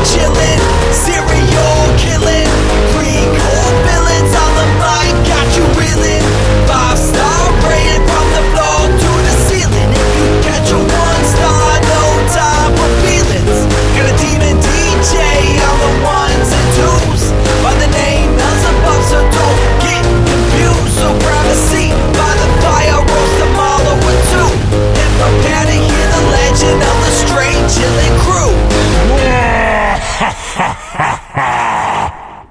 chillin', serial killing, pre-core villains on the mic, got you reeling. 5-star rated from the floor to the ceiling. If you catch a 1-star, no time for feelings. Got a demon DJ on the ones and twos, by the name Beelzebub, so don't get confused. So grab a seat by the fire, roast them all over two, and prepare to hear the legend of the Straight Chillin' Crew.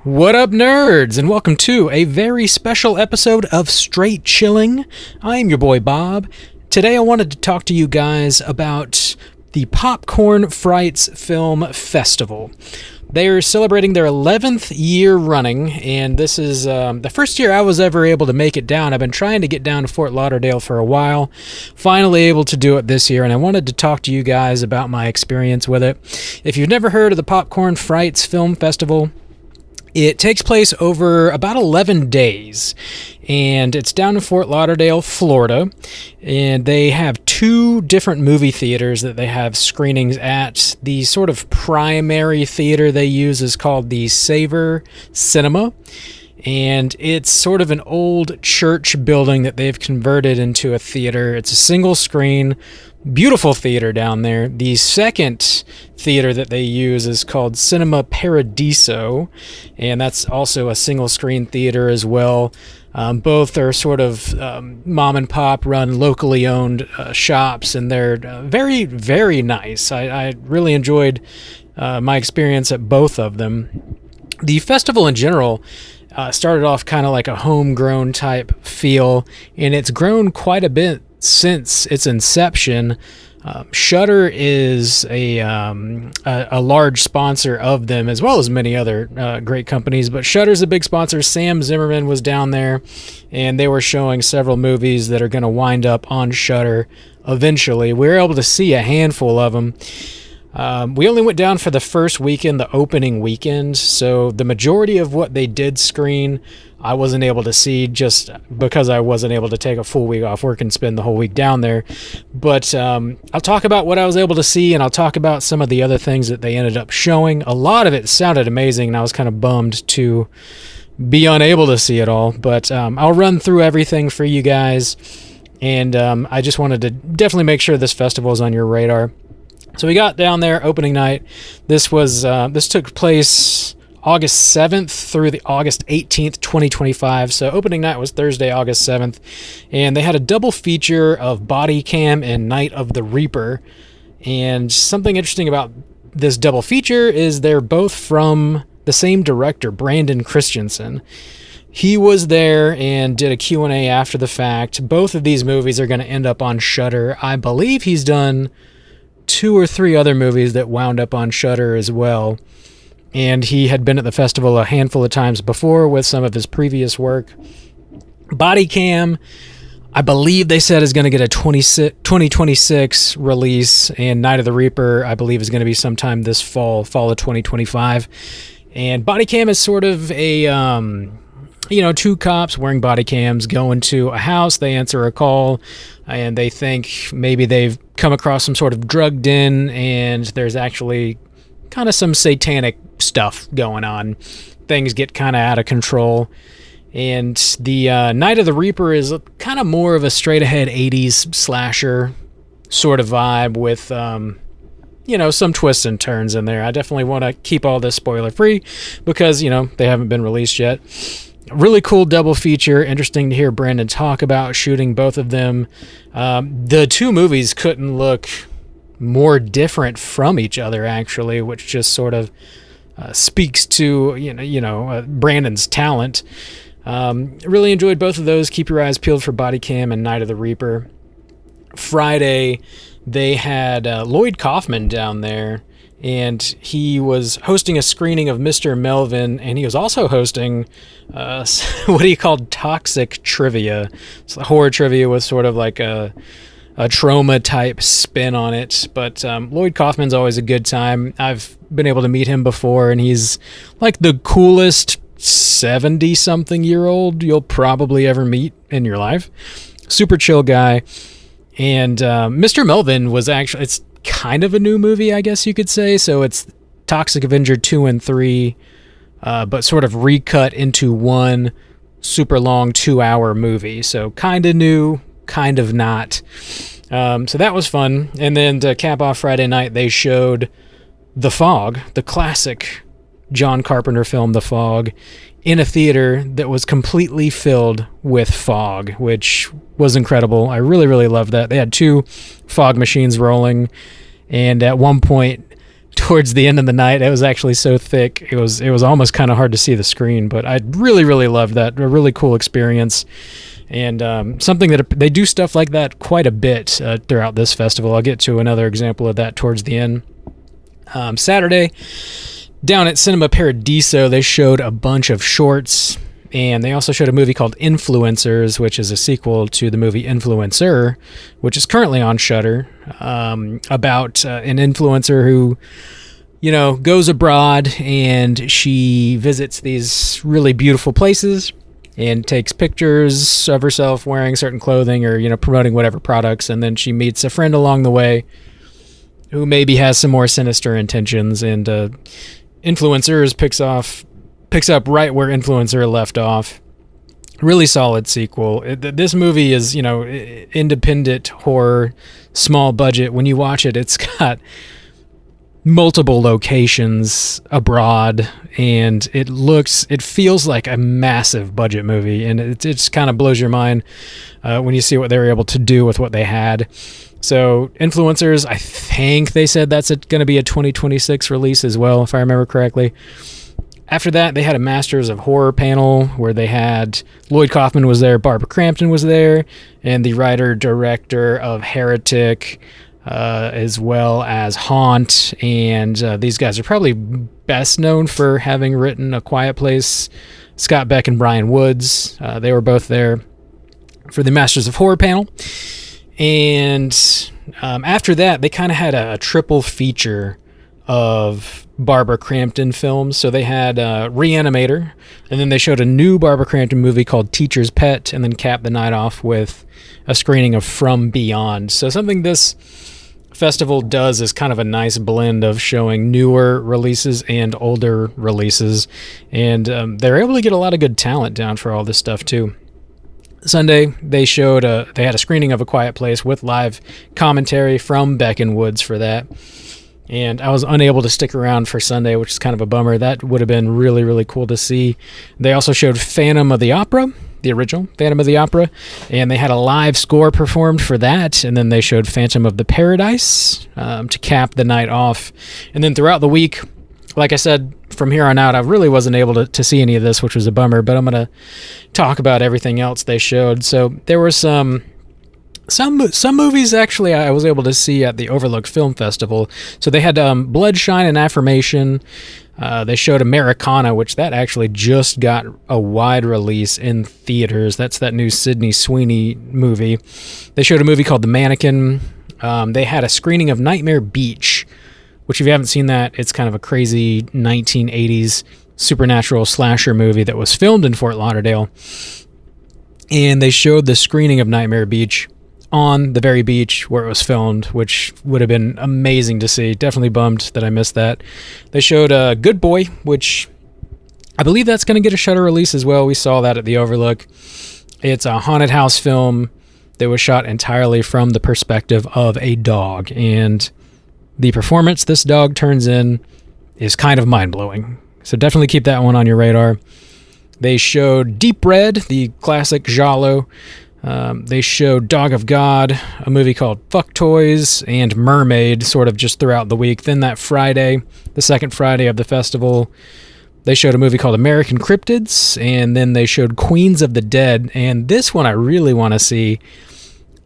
What up, nerds, and welcome to a very special episode of Straight Chilling. I'm your boy Bob. Today I wanted to talk to you guys about the Popcorn Frights Film Festival. They're celebrating their 11th year running, and this is the first year I was ever able to make it down. I've been trying to get down to Fort Lauderdale for a while, finally able to do it this year, and I wanted to talk to you guys about my experience with it. If you've never heard of the Popcorn Frights Film Festival, it takes place over about 11 days, and it's down in Fort Lauderdale, Florida, and they have two different movie theaters that they have screenings at. The sort of primary theater they use is called the Savor Cinema, and it's sort of an old church building that they've converted into a theater. It's a single screen, beautiful theater down there. The second theater that they use is called Cinema Paradiso, and that's also a single screen theater as well. Both are sort of mom and pop run, locally owned shops, and they're very, very nice. I really enjoyed my experience at both of them. The festival in general started off kind of like a homegrown type feel, and it's grown quite a bit since its inception. Shudder is a large sponsor of them, as well as many other great companies, but Shudder's a big sponsor. Sam Zimmerman was down there, and they were showing several movies that are going to wind up on Shudder eventually. We were able to see a handful of them. We only went down for the first weekend, the opening weekend, so the majority of what they did screen I wasn't able to see, just because I wasn't able to take a full week off work and spend the whole week down there. But I'll talk about what I was able to see, and I'll talk about some of the other things that they ended up showing. A lot of it sounded amazing, and I was kind of bummed to be unable to see it all. But I'll run through everything for you guys, and I just wanted to definitely make sure this festival is on your radar. So we got down there opening night. This took place August 7th through the August 18th, 2025. So opening night was Thursday, August 7th, and they had a double feature of Body Cam and Night of the Reaper. And something interesting about this double feature is they're both from the same director, Brandon Christensen. He was there and did a Q&A after the fact. Both of these movies are going to end up on Shudder. I believe he's done 2 or 3 other movies that wound up on Shudder as well. And he had been at the festival a handful of times before with some of his previous work. Body Cam, I believe they said is going to get a 2026 release, and Night of the Reaper, I believe, is going to be sometime this fall of 2025. And Body Cam is sort of a, 2 cops wearing body cams go into a house, they answer a call, and they think maybe they've come across some sort of drug den, and there's actually kind of some satanic stuff going on. Things get kind of out of control. And the Night of the Reaper is kind of more of a straight-ahead 80s slasher sort of vibe with, some twists and turns in there. I definitely want to keep all this spoiler-free because, they haven't been released yet. Really cool double feature. Interesting to hear Brandon talk about shooting both of them. The two movies couldn't look more different from each other, actually, which just sort of speaks to Brandon's talent. Really enjoyed both of those. Keep your eyes peeled for Body Cam and Night of the Reaper. Friday, they had Lloyd Kaufman down there, and he was hosting a screening of Mr. Melvin, and he was also hosting what he called Toxic Trivia. It's horror trivia with sort of like a trauma type spin on it. But Lloyd Kaufman's always a good time. I've been able to meet him before, and he's like the coolest 70-something year old you'll probably ever meet in your life. Super chill guy. And Mr. Melvin was actually, it's kind of a new movie, I guess you could say. So it's Toxic Avenger 2 and 3, but sort of recut into one super long 2-hour movie. So kind of new, kind of not. So that was fun. And then to cap off Friday night, they showed The Fog, the classic John Carpenter film, The Fog, in a theater that was completely filled with fog, which was incredible. I really, really loved that. They had 2 fog machines rolling, and at one point towards the end of the night, it was actually so thick it was almost kind of hard to see the screen. But I really, really loved that. A really cool experience, and something that they do stuff like that quite a bit throughout this festival. I'll get to another example of that towards the end. Saturday, down at Cinema Paradiso, they showed a bunch of shorts, and they also showed a movie called Influencers, which is a sequel to the movie Influencer, which is currently on Shudder, about an influencer who, goes abroad, and she visits these really beautiful places and takes pictures of herself wearing certain clothing or, promoting whatever products, and then she meets a friend along the way who maybe has some more sinister intentions, and Influencers picks up right where Influencer left off. Really solid sequel. This movie is, independent horror, small budget. When you watch it, it's got multiple locations abroad, and it feels like a massive budget movie, and it just kind of blows your mind when you see what they were able to do with what they had. So Influencers, I think they said that's going to be a 2026 release as well, if I remember correctly. After that, they had a Masters of Horror panel where they had Lloyd Kaufman was there, Barbara Crampton was there, and the writer-director of Heretic, as well as Haunt. And these guys are probably best known for having written A Quiet Place. Scott Beck and Brian Woods, they were both there for the Masters of Horror panel. And after that, they kind of had a triple feature of Barbara Crampton films. So they had Reanimator, and then they showed a new Barbara Crampton movie called Teacher's Pet, and then capped the night off with a screening of From Beyond. So something this festival does is kind of a nice blend of showing newer releases and older releases, and they're able to get a lot of good talent down for all this stuff too. Sunday, they had a screening of A Quiet Place with live commentary from Beck and Woods for that. And I was unable to stick around for Sunday, which is kind of a bummer. That would have been really, really cool to see. They also showed Phantom of the Opera, the original Phantom of the Opera, and they had a live score performed for that. And then they showed Phantom of the Paradise to cap the night off. And then throughout the week, like I said, from here on out, I really wasn't able to see any of this, which was a bummer, but I'm going to talk about everything else they showed. So there were some movies, actually, I was able to see at the Overlook Film Festival. So they had Bloodshine and Affirmation. They showed Americana, which that actually just got a wide release in theaters. That's that new Sydney Sweeney movie. They showed a movie called The Mannequin. They had a screening of Nightmare Beach, which if you haven't seen that, it's kind of a crazy 1980s supernatural slasher movie that was filmed in Fort Lauderdale. And they showed the screening of Nightmare Beach on the very beach where it was filmed, which would have been amazing to see. Definitely bummed that I missed that. They showed Good Boy, which I believe that's going to get a Shudder release as well. We saw that at the Overlook. It's a haunted house film that was shot entirely from the perspective of a dog, and the performance this dog turns in is kind of mind-blowing. So definitely keep that one on your radar. They showed Deep Red, the classic giallo. They showed Dog of God, a movie called Fuck Toys, and Mermaid, sort of just throughout the week. Then that Friday, the second Friday of the festival, they showed a movie called American Cryptids, and then they showed Queens of the Dead. And this one I really want to see.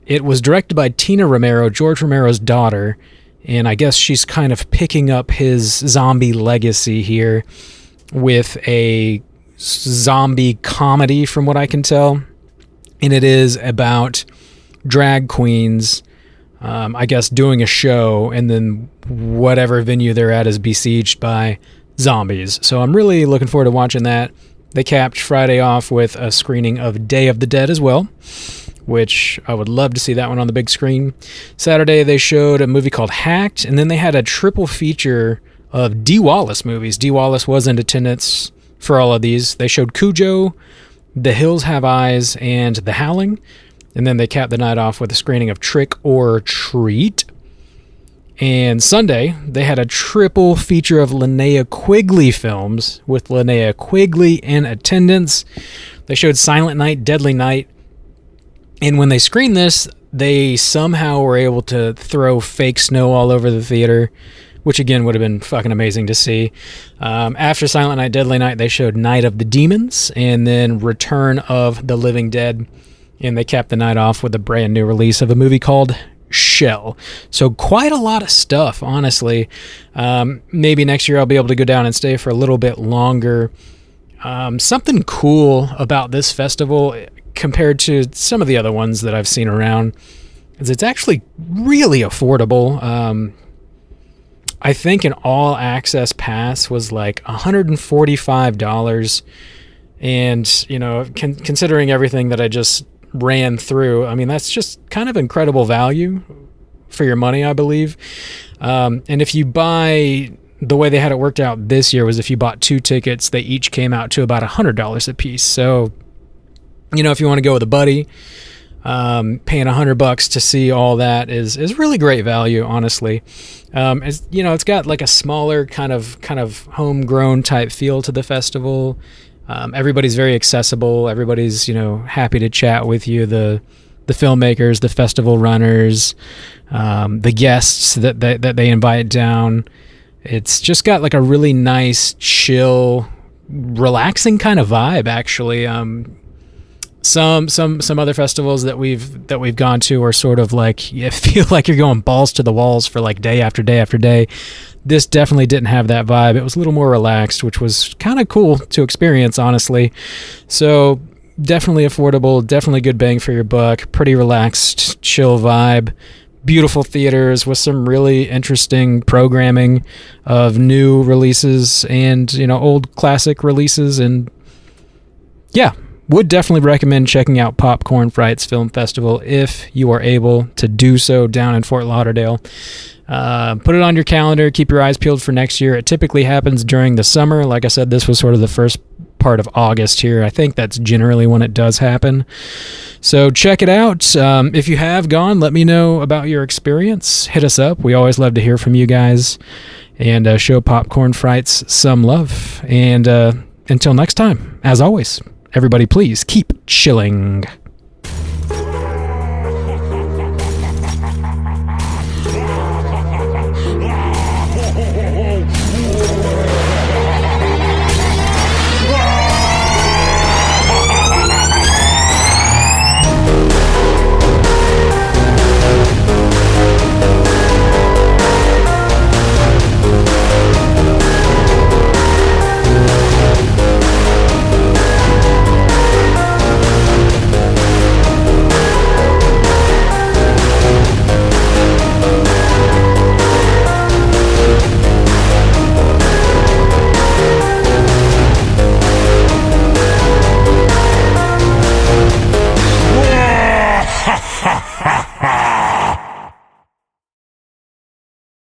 It was directed by Tina Romero, George Romero's daughter, and I guess she's kind of picking up his zombie legacy here with a zombie comedy, from what I can tell. And it is about drag queens, I guess, doing a show, and then whatever venue they're at is besieged by zombies. So I'm really looking forward to watching that. They capped Friday off with a screening of Day of the Dead as well, which I would love to see that one on the big screen. Saturday, they showed a movie called Hacked, and then they had a triple feature of Dee Wallace movies. Dee Wallace was in attendance for all of these. They showed Cujo, The Hills Have Eyes, and The Howling. And then they capped the night off with a screening of Trick or Treat. And Sunday, they had a triple feature of Linnea Quigley films with Linnea Quigley in attendance. They showed Silent Night, Deadly Night. And when they screened this, they somehow were able to throw fake snow all over the theater, which again would have been fucking amazing to see. After Silent Night, Deadly Night, they showed Night of the Demons and then Return of the Living Dead. And they capped the night off with a brand new release of a movie called Shell. So quite a lot of stuff, honestly. Maybe next year I'll be able to go down and stay for a little bit longer. Something cool about this festival compared to some of the other ones that I've seen around is it's actually really affordable. I think an all-access pass was like $145. And, you know, considering everything that I just ran through, I mean, that's just kind of incredible value for your money, I believe. And if you buy, the way they had it worked out this year was if you bought 2 tickets, they each came out to about $100 a piece. So, you know, if you want to go with a buddy, paying $100 to see all that is really great value, honestly. It's, you know, it's got like a smaller kind of homegrown type feel to the festival. Everybody's very accessible. Everybody's, you know, happy to chat with you. The filmmakers, the festival runners, the guests that they invite down. It's just got like a really nice, chill, relaxing kind of vibe, actually. Some other festivals that we've gone to are sort of like, you feel like you're going balls to the walls for like day after day after day. This definitely didn't have that vibe. It was a little more relaxed, which was kind of cool to experience, honestly. So definitely affordable, definitely good bang for your buck, pretty relaxed, chill vibe, beautiful theaters with some really interesting programming of new releases and, you know, old classic releases. And yeah, would definitely recommend checking out Popcorn Frights Film Festival if you are able to do so down in Fort Lauderdale. Put it on your calendar. Keep your eyes peeled for next year. It typically happens during the summer. Like I said, this was sort of the first part of August here. I think that's generally when it does happen. So check it out. If you have gone, let me know about your experience. Hit us up. We always love to hear from you guys. And show Popcorn Frights some love. And until next time, as always, everybody please keep chilling.